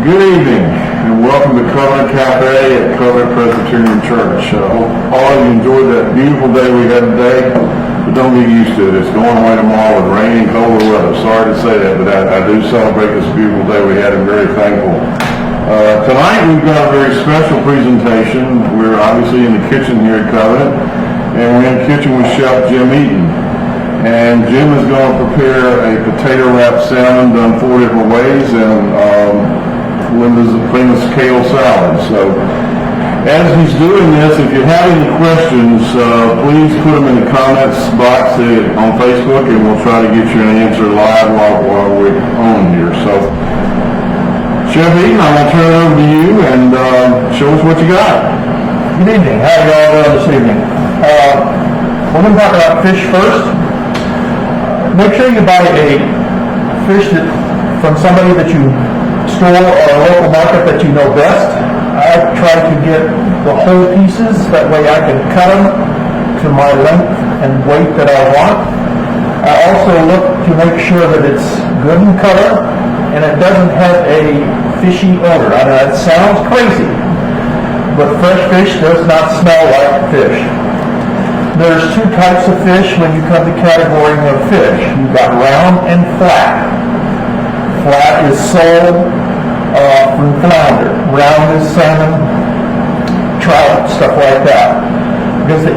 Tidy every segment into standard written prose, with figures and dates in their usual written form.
Good evening, and welcome to Covenant Cafe at Covenant Presbyterian Church. Hope all of you enjoyed that beautiful day we had today, but don't get used to it. It's going away tomorrow with rain and colder weather. Sorry to say that, but I do celebrate this beautiful day we had and very thankful. Tonight we've got a very special presentation. We're obviously in the kitchen here at Covenant, and we're in the kitchen with Chef Jim Eaton. And Jim is going to prepare a potato wrapped salmon done 4 different ways, and Linda's famous kale salad. So as he's doing this, if you have any questions, please put them in the comments box on Facebook, and we'll try to get you an answer live while we're on here. So Chef Eaton, I'm going to turn it over to you and show us what you got. Good evening. How are you all doing this evening? We're going to talk about fish first. Make sure you buy a fish from somebody that you store or a local market that you know best. I try to get the whole pieces, that way I can cut them to my length and weight that I want. I also look to make sure that it's good in color and it doesn't have a fishy odor. I know that sounds crazy, but fresh fish does not smell like fish. There's 2 types of fish when you come to categorizing of fish. You've got round and flat. Flat is sole from flounder. Round is salmon, trout, stuff like that. Because the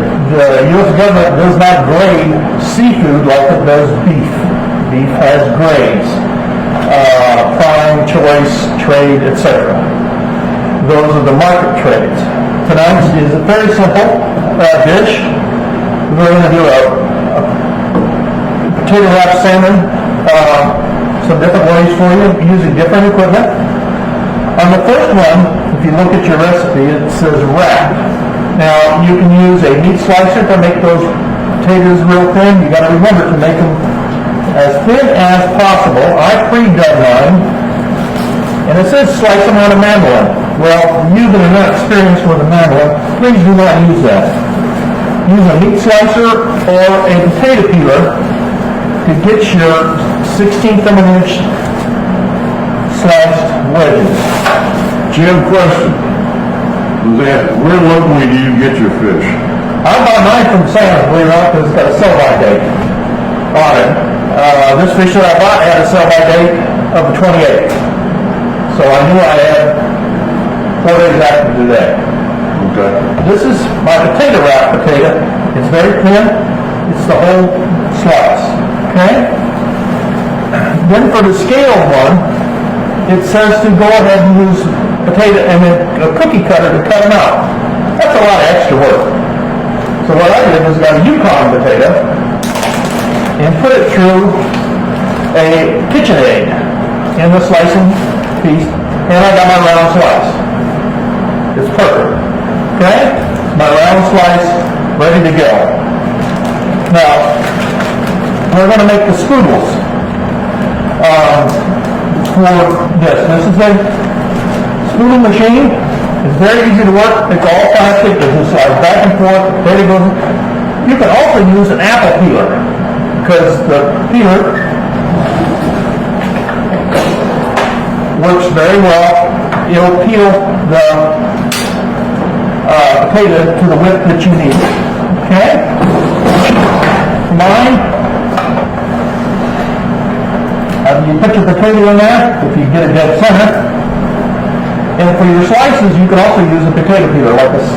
U.S. government does not grade seafood like it does beef. Beef has grades. Prime, choice, trade, etc. Those are the market trades. Tonight is a very simple dish. We're going to do a potato wrapped salmon, some different ways for you, using different equipment. On the first one, if you look at your recipe, it says wrap. Now, you can use a meat slicer to make those potatoes real thin. You got to remember to make them as thin as possible. I pre-done mine, and it says slice them on a mandolin. Well, you that are not experienced with a mandolin, please do not use that. Use a meat slicer or a potato peeler to get your 1/16 of an inch sliced wedges. Jim, question. Where locally do you get your fish? I buy mine from Salmon, believe it or not, because it's got a sell-by date on it. This fish that I bought had a sell-by date of the 28th. So I knew I had 4 days after today. Okay. This is my potato wrap potato. It's very thin. It's the whole slice. Okay? Then for the scaled one, it says to go ahead and use potato and then a cookie cutter to cut them out. That's a lot of extra work. So what I did was got a Yukon potato and put it through a KitchenAid in the slicing piece, and I got my round slice. It's perfect. Okay? My round slice ready to go. Now, we're going to make the spoodles for this. This is a spoodle machine. It's very easy to work. It's all plastic. It just slides back and forth. There it goes. You can also use an apple peeler because the peeler works very well. It'll peel the potato to the width that you need. Okay? Mine, you put your potato in there, if you get it dead center. And for your slices, you can also use a potato peeler like this.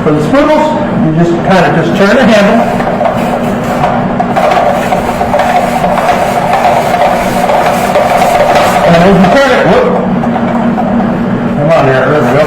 For the spoodles, you just kind of just turn the handle. And as you turn it, whoop. Come on there, there we go.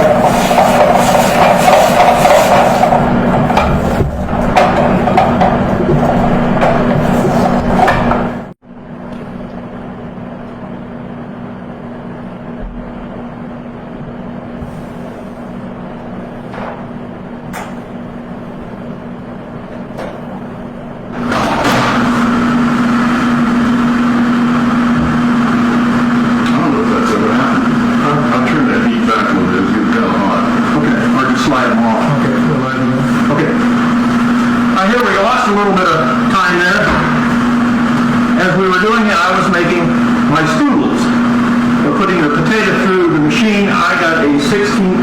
for putting the potato through the machine, I got a 16th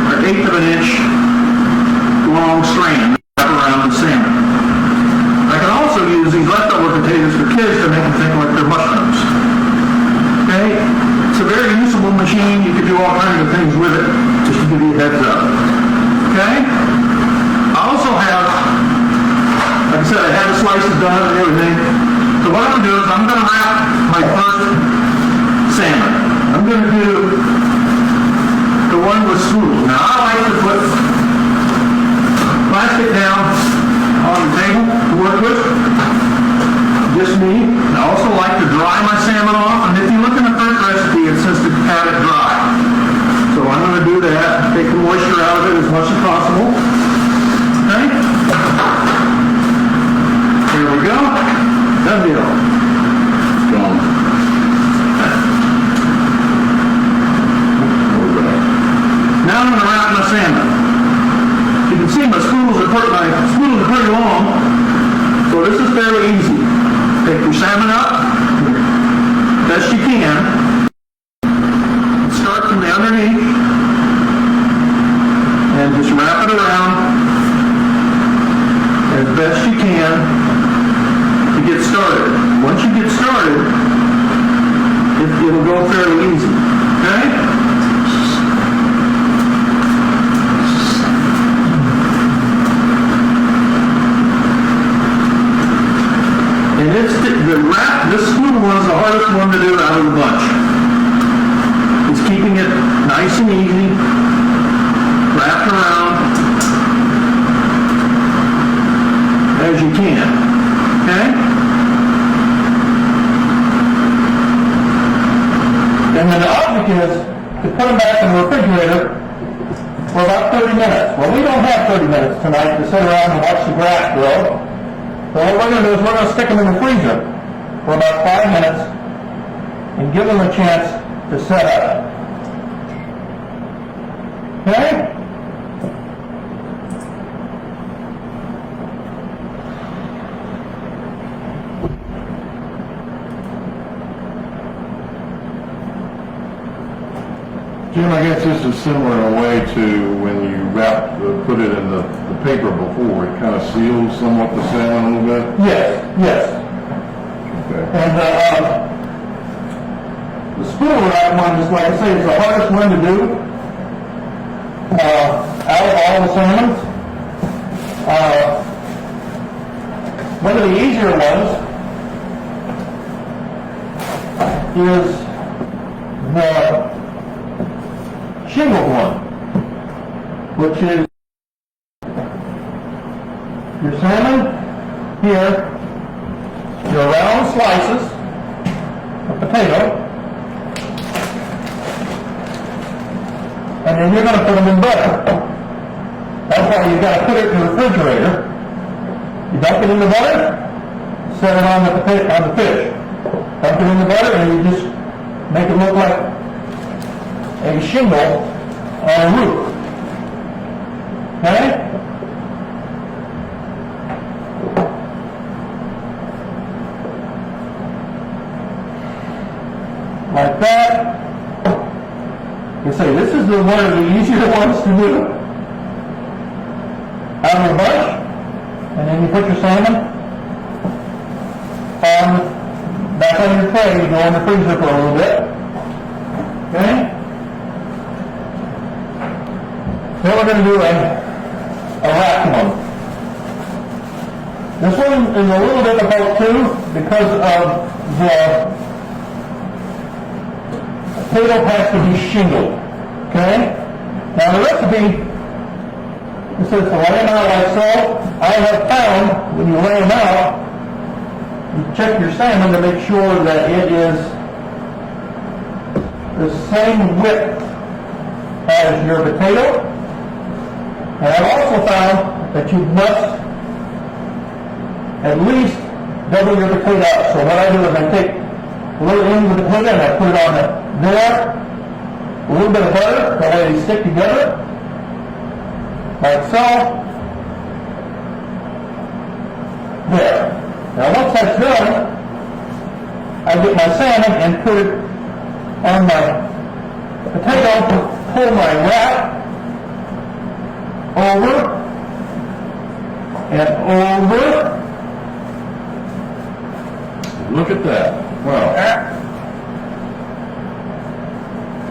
or 1/8 of an inch long strand around the salmon. I can also use these leftover potatoes for kids to make them think like they're mushrooms. Okay? It's a very usable machine. You can do all kinds of things with it, just to give you a heads up. Okay? I also have, like I said, I had the slices done and everything. So what I'm going to do is I'm going to wrap my first salmon. I'm going to do the one with spoons. Now I like to put plastic down on the table to work with. Just me. I also like to dry my salmon off, and if you look in the first recipe, it says to have it dry. So I'm going to do that, take the moisture out of it as much as possible. Okay? Here we go. Done deal. Gone. Now I'm going to wrap my salmon. You can see my spoons are pretty long, so this is fairly easy. Take your salmon up, best you can. Start from the underneath, and just wrap it around as best you can to get started. Once you get started, it'll go fairly easy. Okay? And this spoon one's the hardest one to do out of the bunch. It's keeping it nice and easy, wrapped around as you can. Okay? And then the object is to put them back in the refrigerator for about 30 minutes. Well, we don't have 30 minutes tonight to sit around and watch the grass grow. So what we're going to do is we're going to stick them in the freezer for about 5 minutes and give them a chance to set up. Okay? Jim, I guess this is similar in a way to when you put it in the paper before. It kind of seals somewhat the salmon a little bit. Yes. Okay. And the spoon wrap one, just like I say, is the hardest one to do out of all the salmons. One of the easier ones is the shingled one, which is your salmon here, your round slices of potato, and then you're going to put them in butter. That's why you've got to put it in the refrigerator. You dump it in the butter, set it on the fish. Dump it in the butter, and you just make it look like a shingle on a roof. Okay? Like that. You say, this is one of the easier ones to do. Out of the bunch, and then you put your salmon back on your tray. You go in the freezer for a little bit. Okay? Then we're going to do a wrapped one. This one is a little difficult too because of the potato has to be shingled. Okay? Now the recipe, it says to lay them out like so. I have found when you lay them out, you check your salmon to make sure that it is the same width as your potato. And I've also found that you must at least double your potato up. So what I do is I take a little end of the potato and I put it on there, a little bit of butter, that way they stick together, like so. There. Now once that's done, I get my salmon and put it on my potato, pull my wrap over and over. Look at that. Wow.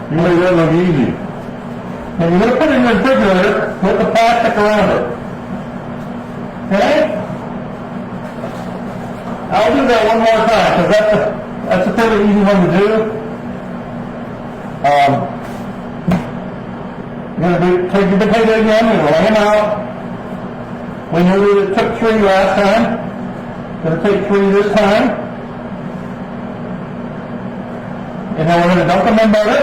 You made that look easy. And you're going to put it in the refrigerator with the plastic around it. Okay? I'll do that one more time because that's a fairly easy one to do. You're going to take your potato again and lay them out. We knew that it took 3 last time. Going to take 3 this time. And then we're going to dump them in butter.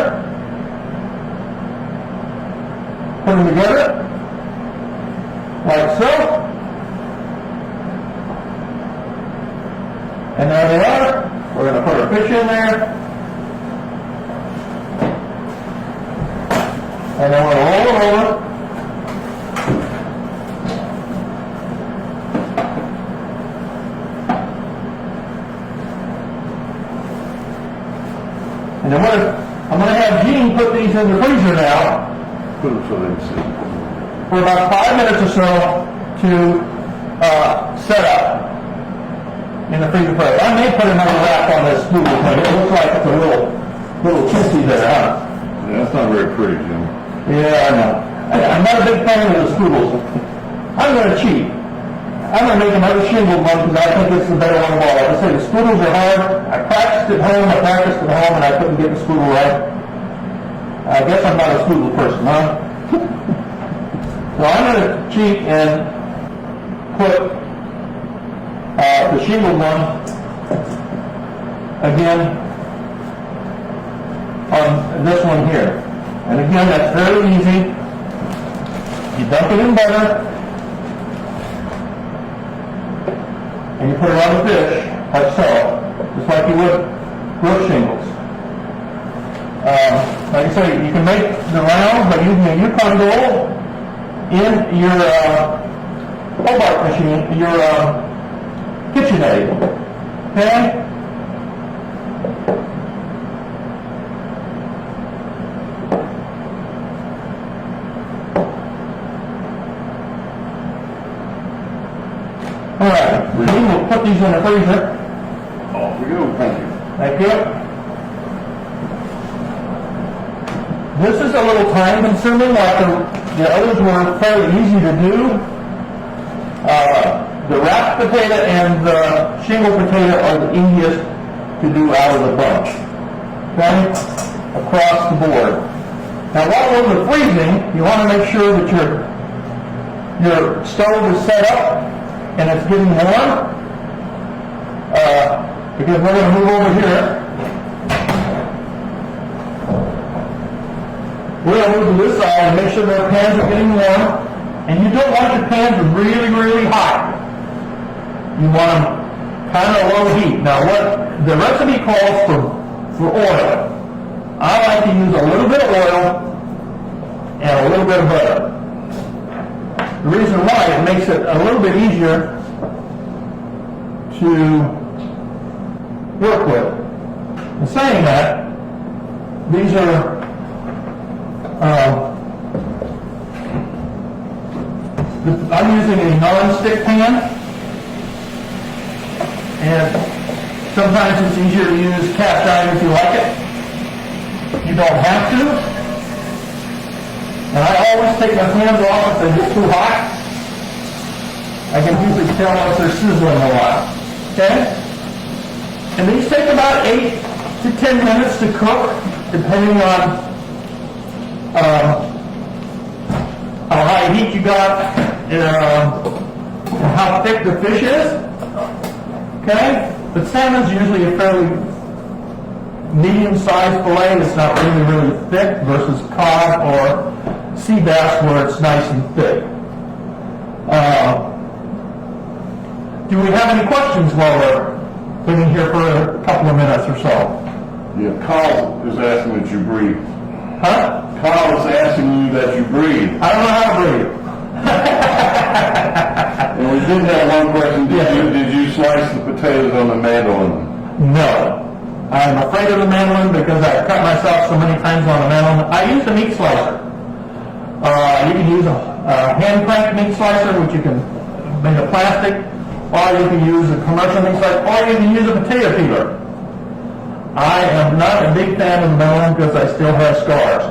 Put them together. Like so. And there they are. We're going to put our fish in there. And then we're going to roll it over. And then I'm going to have Gene put these in the freezer now Put them so they can see. for about 5 minutes or so to set up in the freezer press. I may put another wrap on this noodle thing. It looks like it's a little kissy there, huh? Yeah, that's not very pretty, Jim. Yeah, I know. I'm not a big fan of the strudels. I'm going to cheat. I'm going to make another shingled one because I think it's the better one of all. Like I say, the strudels are hard. I practiced at home, and I couldn't get the strudel right. I guess I'm not a strudel person, huh? So I'm going to cheat and put the shingled one again on this one here. And again, that's very easy. You dump it in butter, and you put it on the fish, like so, just like you would roast shingles. Like I say, you can make the round by using a Yukon Gold in your Hobart machine, your KitchenAid. Okay? Alright, we'll put these in the freezer. Off we go, thank you. Thank you. This is a little time consuming, like the others were fairly easy to do. The wrapped potato and the shingle potato are the easiest to do out of the bunch. Okay? Across the board. Now while we're in the freezing, you want to make sure that your stove is set up and it's getting warm, because we're going to move over here. We're going to move to this side and make sure their pans are getting warm. And you don't want your pans really, really hot. You want them kind of low heat. Now what the recipe calls for oil. I like to use a little bit of oil and a little bit of butter. The reason why, it makes it a little bit easier to work with. In saying that, these are I'm using a non-stick pan, and sometimes it's easier to use cast iron if you like it. You don't have to. And I always take my hands off if they get too hot. I can usually tell if they're sizzling a lot. Okay? And these take about 8 to 10 minutes to cook, depending on how high heat you got and how thick the fish is. Okay? But salmon's usually a fairly medium-sized fillet. It's not really, really thick versus cod or sea bass where it's nice and thick. Do we have any questions while we're sitting here for a couple of minutes or so? Yeah, Carl is asking that you breathe. Huh? Carl is asking you that you breathe. I don't know how to breathe. And we did have one question. Did you slice the potatoes on the mandolin? No. I'm afraid of the mandolin because I cut myself so many times on a mandolin. I use the meat slicer. You can use a hand crank meat slicer, which you can make of plastic, or you can use a commercial meat slicer, or you can use a potato peeler. I am not a big fan of the mandolin because I still have scars.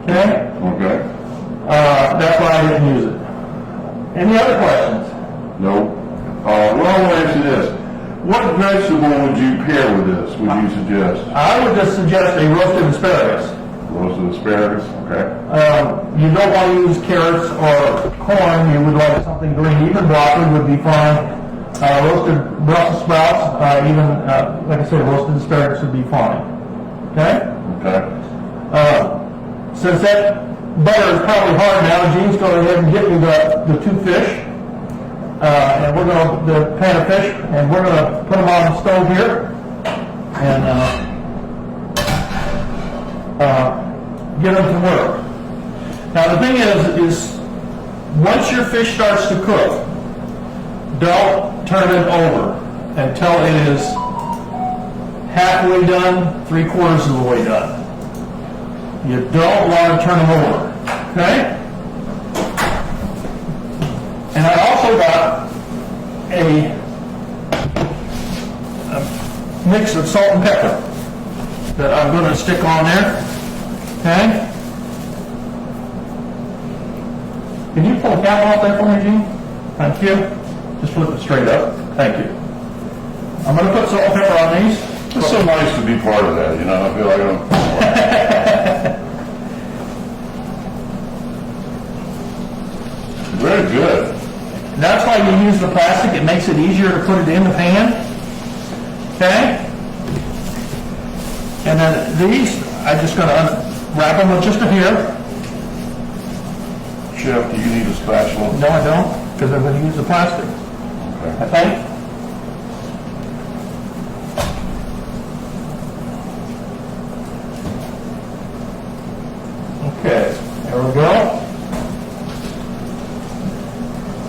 Okay? Okay. That's why I didn't use it. Any other questions? No. Well, I want to ask you this. What vegetable would you pair with this, would you suggest? I would just suggest a roasted asparagus. Roasted asparagus, okay. You don't want to use carrots or corn. You would like something green. Even broccoli would be fine. Roasted Brussels sprouts, like I said, roasted asparagus would be fine. Okay? Okay. Since that butter is probably hard now, Gene's going ahead and get me the two fish. And we're going to, the pan of fish, and we're going to put them on the stove here. And get them to work. Now the thing is once your fish starts to cook, don't turn it over until it is halfway done, 3/4 of the way done. You don't want to turn them over, okay? And I also got a mix of salt and pepper that I'm going to stick on there. Okay? Can you pull the cap off there for me, Gene? Thank you. Just flip it straight up. Thank you. I'm going to put salt and pepper on these. It's so nice to be part of that, you know, I feel like I'm... Very good. That's why you use the plastic. It makes it easier to put it in the pan. Okay? And then these, I'm just going to wrap them with just a hair. Chef, do you need a spatula? No, I don't, because I'm going to use the plastic. Okay. I think. Okay, there we go.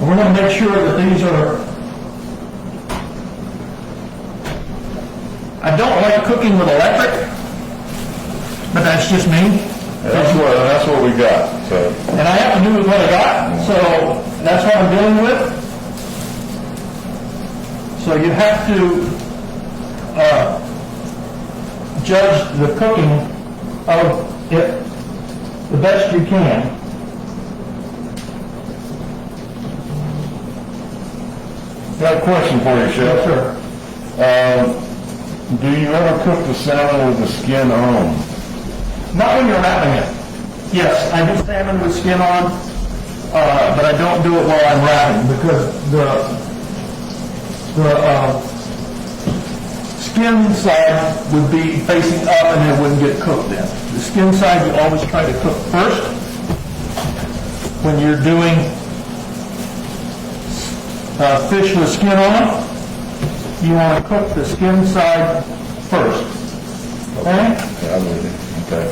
And we're going to make sure that these are... I don't like cooking with electric, but that's just me. That's what we got, so... And I have to do with what I got, so that's what I'm dealing with. So you have to judge the cooking of it the best you can. Got a question for you, Chef. Sure. Do you ever cook the salmon with the skin on? Not when you're wrapping it. Yes, I do salmon with skin on, but I don't do it while I'm wrapping because the skin side would be facing up and it wouldn't get cooked then. The skin side you always try to cook first when you're doing fish with skin on. You want to cook the skin side first. Okay? Yeah, I'm with you. Okay.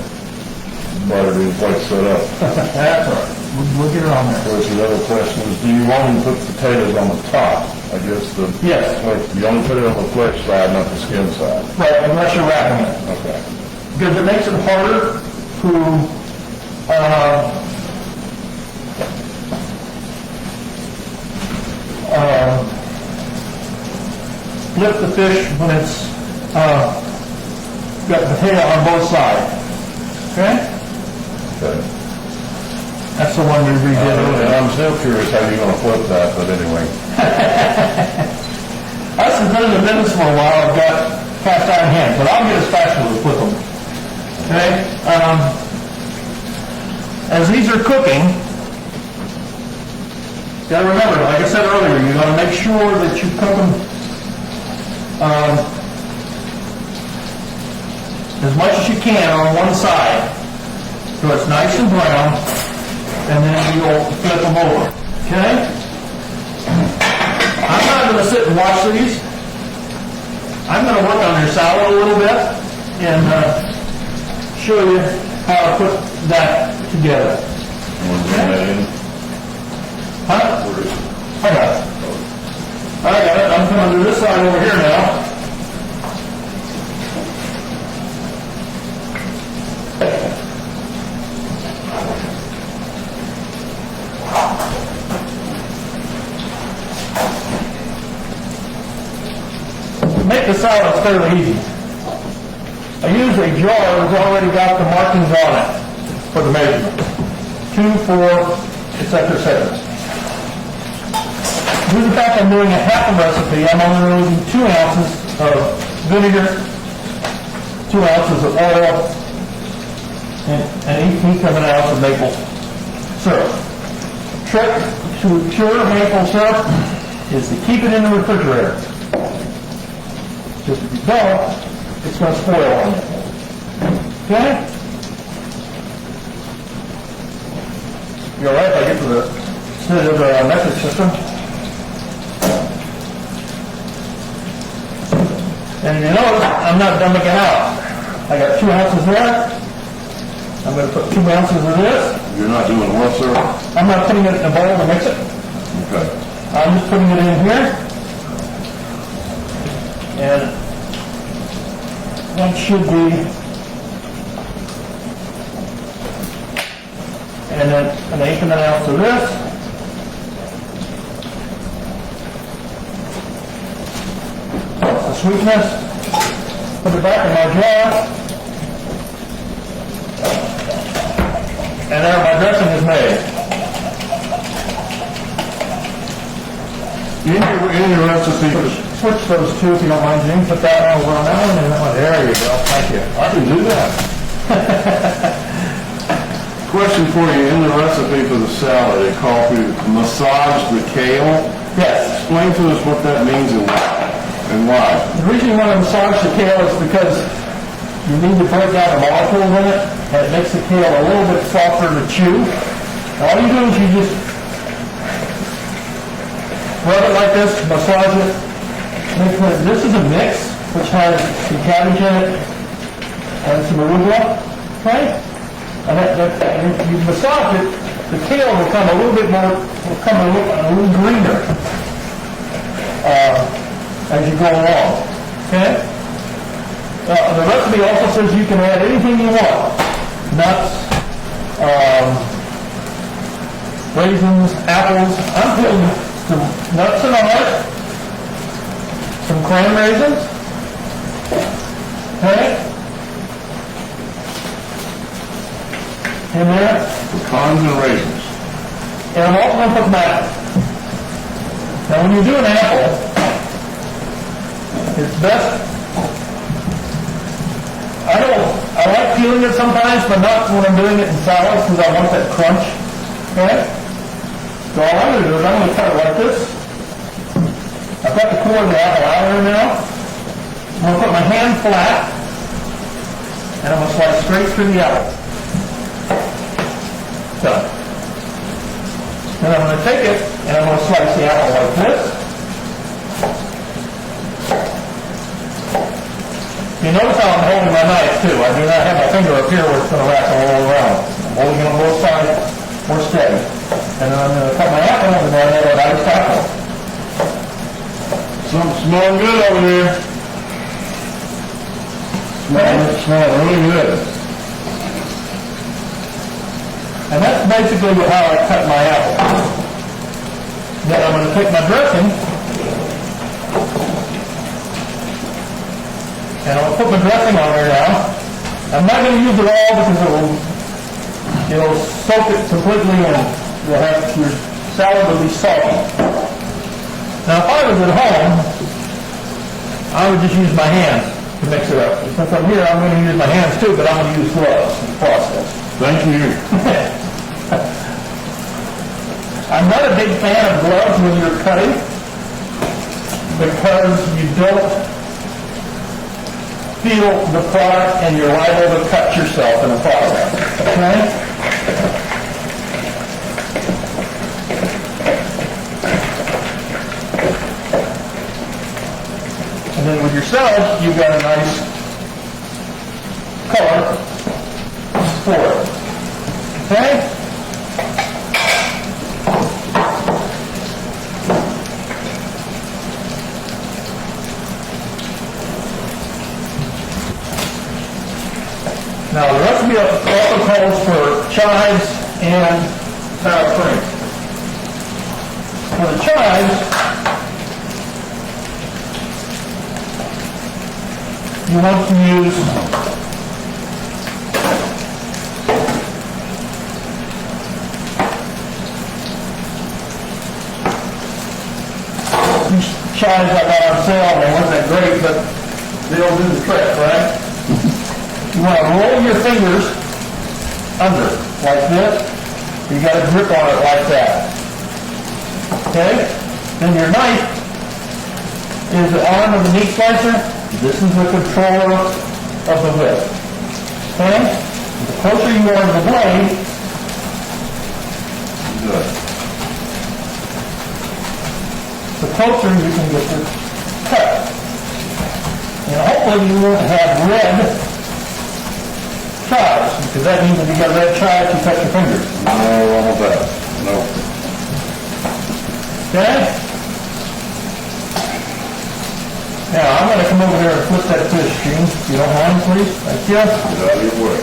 Butter didn't quite set up. That's all right. We'll get it on there. Of course, the other question is, do you only put potatoes on the top? I guess Yes. You only put it on the flesh side, not the skin side. Right, unless you're wrapping it. Okay. Because it makes it harder to flip the fish when it's got the tail on both sides. Okay? Okay. That's the one we redid And earlier. I'm still curious how you're going to flip that, but anyway. I've been doing the business for a while. I've got cast iron hands, but I'll get a spatula to flip them. Okay? As these are cooking, you gotta remember, like I said earlier, you gotta make sure that you cook them as much as you can on one side, so it's nice and brown, and then you'll flip them over. Okay? I'm not going to sit and watch these. I'm going to work on your salad a little bit and show you how to put that together. Huh? I got it. I got it. I'm coming to this side over here now. make the salad fairly easy. I use a jar that's already got the markings on it for the measurement. 2, 4, etc., etc. Due to the fact I'm doing a half a recipe, I'm only using 2 ounces of vinegar, 2 ounces of oil, and each of an ounce of maple syrup. Trick to pure maple syrup is to keep it in the refrigerator. Because if you don't, it's going to spoil on you. Okay? You alright if I get to the metric system? And you notice, I'm not dumbing it out. I got 2 ounces there. I'm going to put 2 ounces of this. You're not doing what, sir? I'm not putting it in a bowl to mix it. Okay. I'm just putting it in here. And that should be, and then 1/8 of an ounce of this. The sweetness. Put it back in my jar. And there my dressing is made. In your recipe, Switch those two if you don't mind, Jim. Put that one over on that one and that one. There you go. Thank you. I can do that. Question for you, in the recipe for the salad, it called to massage the kale. Yes. Explain to us what that means and why. The reason you want to massage the kale is because you need to break down the molecules in it, and it makes the kale a little bit softer to chew. And all you do is you just rub it like this, massage it. This is a mix which has some cabbage in it and some arugula, okay? And if you massage it, the kale will come a little bit more, will come a little greener as you go along, okay? The recipe also says you can add anything you want. Nuts, raisins, apples. I'm putting some nuts in on it, some cran raisins, okay? In there. Pecans and raisins. And I'm also going to put maple. Now when you do an apple, it's best, I like peeling it sometimes, but not when I'm doing it in salads because I want that crunch, okay? So all I'm going to do is I'm going to cut it like this. I've got the core of the apple out here now. I'm going to put my hand flat, and I'm going to slice straight through the apple. Done. Then I'm going to take it, and I'm going to slice the apple like this. You notice how I'm holding my knife, too. I do not have my finger up here where it's going to wrap all around. I'm holding it on both sides, more steady. And then I'm going to cut my apple, and then I have a nice apple. Something smelling good over there. Smelling really good. And that's basically how I cut my apple. Then I'm going to take my dressing, and I'll put my dressing on there now. I'm not going to use it all because it'll soak it completely and you'll have your salad will be salty. Now if I was at home, I would just use my hands to mix it up. Since I'm here, I'm going to use my hands too, but I'm going to use gloves in the process. Thank you. I'm not a big fan of gloves when you're cutting because you don't feel the product and you're liable to cut yourself in the process. Okay? And then with your salad, you've got a nice color for it. Okay? Now the recipe also calls for chives and sour cream. For the chives, you want to use these chives I got on sale. They weren't that great, but they'll do the trick, right? You want to roll your fingers under, like this. You got a grip on it like that. Okay? Then your knife is the arm of the meat slicer. This is the controller of the whip. Okay? The closer you are to the blade, Good. the closer you can get the cut. And hopefully you won't have red chives, because that means if you got red chives, you cut your fingers. No wrong with that. No. Okay? Now, I'm going to come over here and flip that fish, Gene, if you don't mind, please. Thank you. Get out of your way.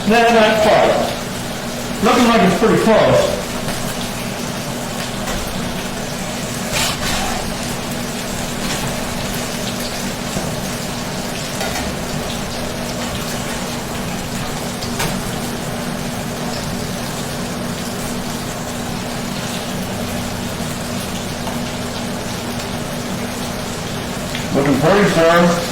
That's not quite. Looking like it's pretty close. Looking pretty, sir.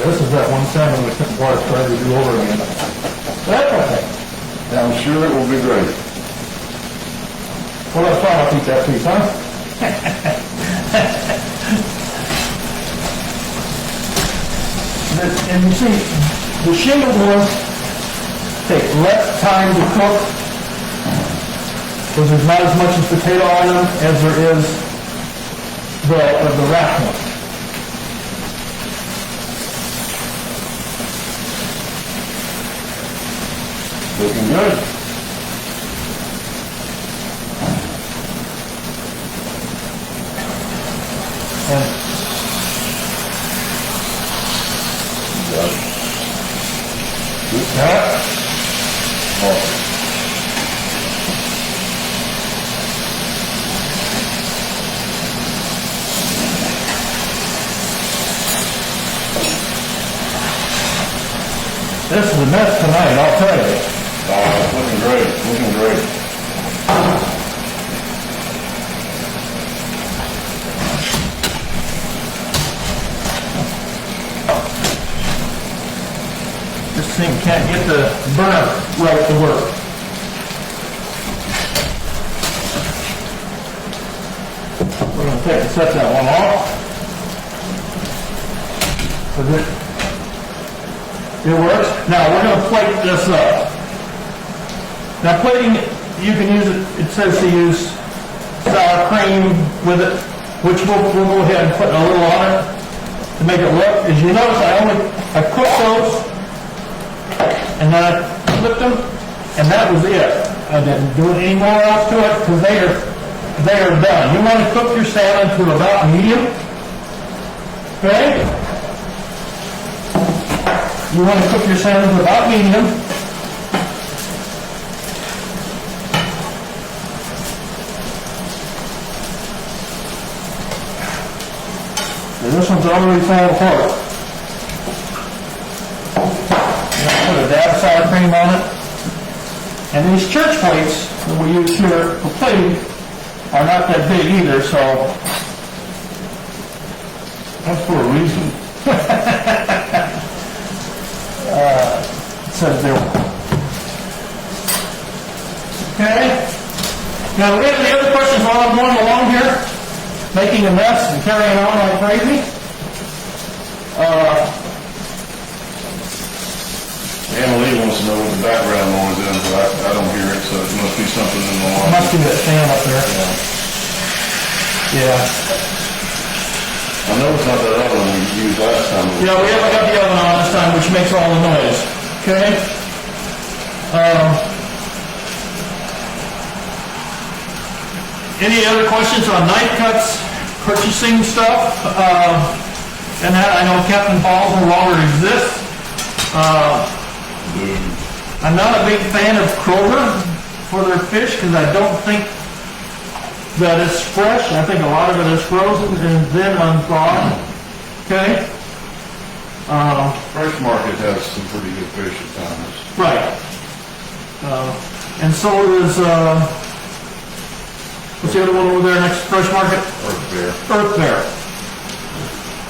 This is that one salmon we couldn't water trying to do over again. That's okay. I'm sure it will be great. Well, that's fine. I'll eat that piece, huh? And you see, the shingled ones take less time to cook because there's not as much as potato on them as there is the wrapped one. Looking good. And Good. Awesome. this is a mess tonight, I'll tell you. It's looking great. Looking great. This thing can't get the burner right to work. We're going to take and set that one off. It works. Now we're going to plate this up. Now plating, you can use it, it says to use sour cream with it, which we'll go ahead and put a little on it to make it look. As you notice, I cooked those and then I flipped them, and that was it. I didn't do any more else to it because they are done. You want to cook your salmon to about medium. Okay? You want to cook your salmon to about medium. And this one's already falling apart. Put a dab of sour cream on it. And these church plates that we use here for plating are not that big either, so That's for a reason. it says there. Okay. Now, any other questions while I'm going along here, making a mess and carrying on like crazy? Emily wants to know what the background noise is, but I don't hear it, so it must be something in the line. Must be that fan up there. Yeah. I know it's not that other one we used last time. Yeah, we haven't got the oven on this time, which makes all the noise. Okay? Any other questions on knife cuts, purchasing stuff? And that, I know Captain Paul's no longer exists. I'm not a big fan of Kroger for their fish because I don't think that it's fresh. I think a lot of it is frozen and then unthawed. Okay? Fresh Market has some pretty good fish at times. Right. And so is, what's the other one over there next to Fresh Market? Earth Bear. Earth Bear.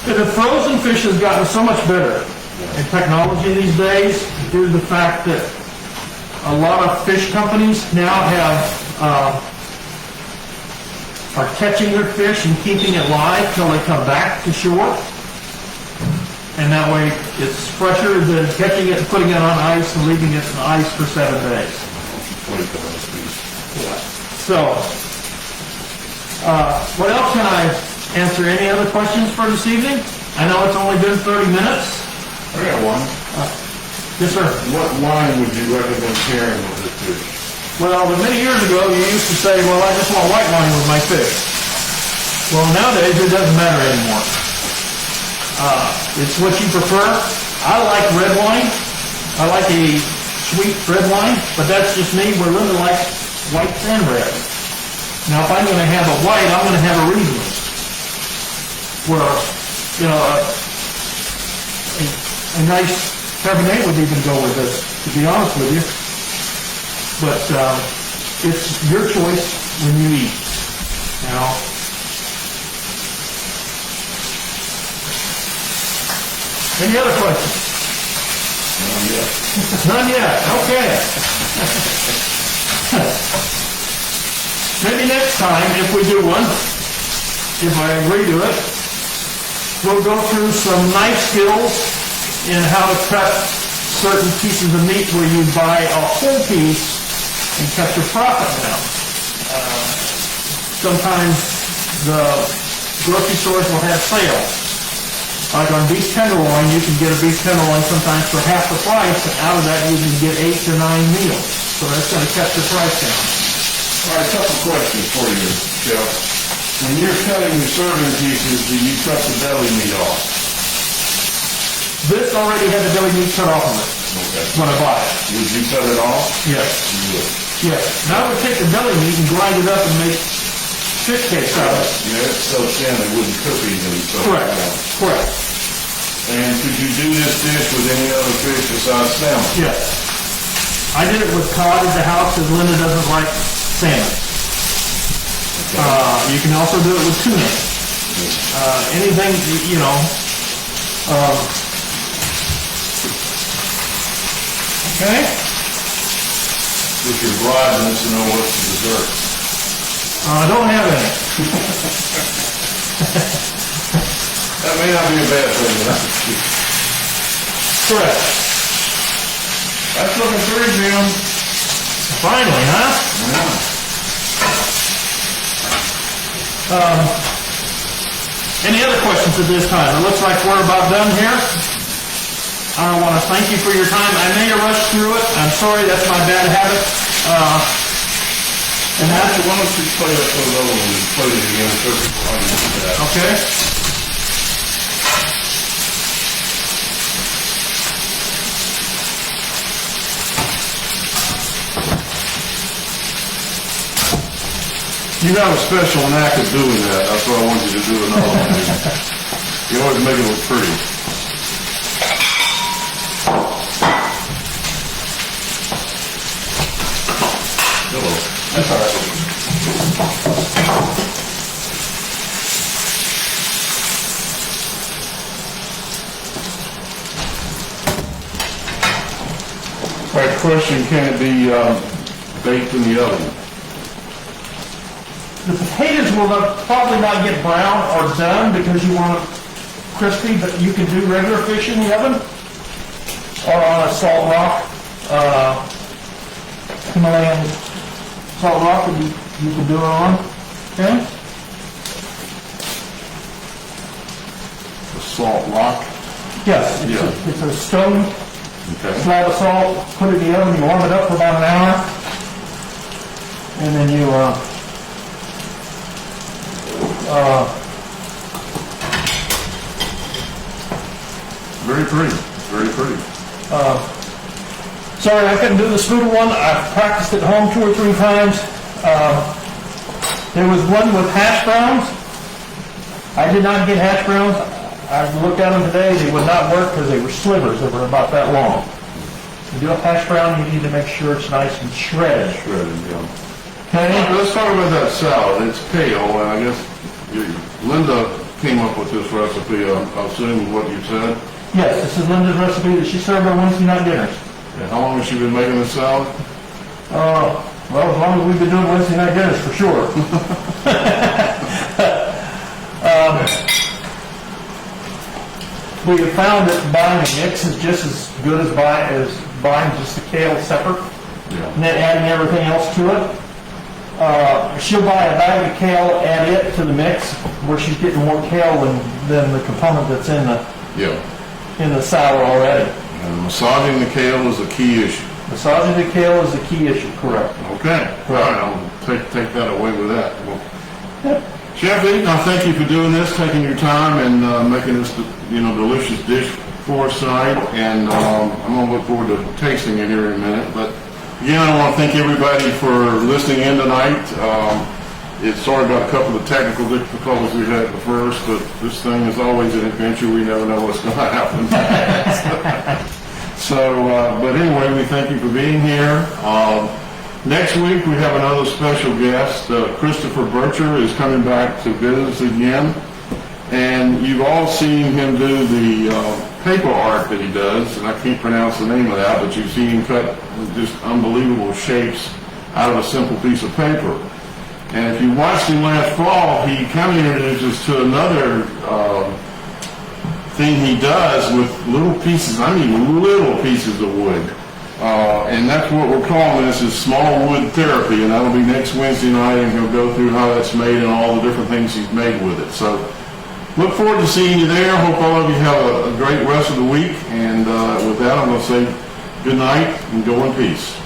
The frozen fish has gotten so much better in technology these days due to the fact that a lot of fish companies now are catching their fish and keeping it live till they come back to shore. And that way it's fresher than catching it and putting it on ice and leaving it in ice for 7 days. So, what else can I answer? Any other questions for this evening? I know it's only been 30 minutes. I got one. Yes, sir. What wine would you recommend pairing with this fish? Well, many years ago, you used to say, well, I just want white wine with my fish. Well, nowadays, it doesn't matter anymore. It's what you prefer. I like red wine. I like a sweet red wine, but that's just me. Where Linda likes whites and red. Now, if I'm going to have a white, I'm going to have a Riesling. Where, you know, a nice Cabernet would even go with this, to be honest with you. But it's your choice when you eat. Now, any other questions? None yet. None yet. Okay. Maybe next time, if we do one, if I agree to it, we'll go through some knife skills in how to cut certain pieces of meat where you buy a whole piece and cut your profit down. Sometimes the grocery stores will have sales. Like on beef tenderloin, you can get a beef tenderloin sometimes for half the price, and out of that you can get 8 to 9 meals. So that's going to cut your price down. All right, couple questions for you, Chef. When you're cutting the serving pieces, do you cut the belly meat off? This already had the belly meat cut off of it Okay. when I bought it. Would you cut it off? Yes. You would. Yes. Now I would take the belly meat and grind it up and make fish cakes out of it. Yeah, it's so thin it wouldn't cook easily. So Correct. Correct. And could you do this dish with any other fish besides salmon? Yes. I did it with cod at the house because Linda doesn't like salmon. You can also do it with tuna. Anything, you know. Okay. If your bride wants to know what's the dessert. I don't have any. That may not be a bad thing, but that's Correct. That's looking pretty, Jim. Finally, huh? Any other questions at this time? It looks like we're about done here. I want to thank you for your time. I may have rushed through it. I'm sorry, that's my bad habit. And after, why don't you play that for the low and play it again so people understand that. Okay. You have a special knack of doing that. That's why I want you to do another one. You always make it look pretty. Hello. That's all right. All right, question, can it be baked in the oven? The potatoes will probably not get brown or done because you want it crispy, but you can do regular fish in the oven or on a salt rock, Himalayan salt rock that you can do it on. Okay? A salt rock? Yes, Yeah. it's a stone Okay. slab of salt, put it in the oven, you warm it up for about an hour, and then you Very pretty, very pretty. Sorry, I couldn't do the strudel one. I've practiced at home 2 or 3 times. There was one with hash browns. I did not get hash browns. I looked at them today. They would not work because they were slivers that were about that long. To do a hash brown, you need to make sure it's nice and shredded. Shredded, yeah. Okay? Let's talk about that salad. It's kale, and I guess Linda came up with this recipe, I'll assume what you said. Yes, this is Linda's recipe that she served on Wednesday night dinners. And how long has she been making this salad? Well, as long as we've been doing Wednesday night dinners, for sure. We have found that buying a mix is just as good as buying just the kale separate, and then adding everything else to it. She'll buy a bag of kale, add it to the mix, where she's getting more kale than the component that's in the salad already. And massaging the kale is a key issue. Massaging the kale is the key issue, correct. Okay, all right, I'll take that away with that. Well, Chef Eaton, I thank you for doing this, taking your time and making this, delicious dish for us tonight. And I'm going to look forward to tasting it here in a minute. But again, I want to thank everybody for listening in tonight. It's sorry about a couple of technical difficulties we had at the first, but this thing is always an adventure. We never know what's going to happen. But anyway, we thank you for being here. Next week we have another special guest. Christopher Bircher is coming back to visit us again. And you've all seen him do the paper art that he does, and I can't pronounce the name of that, but you've seen him cut just unbelievable shapes out of a simple piece of paper. And if you watched him last fall, he kind of introduced us to another thing he does with little pieces, little pieces of wood. And that's what we're calling this, is small wood therapy, and that'll be next Wednesday night, and he'll go through how that's made and all the different things he's made with it. So look forward to seeing you there. Hope all of you have a great rest of the week, and with that I'm going to say good night and go in peace.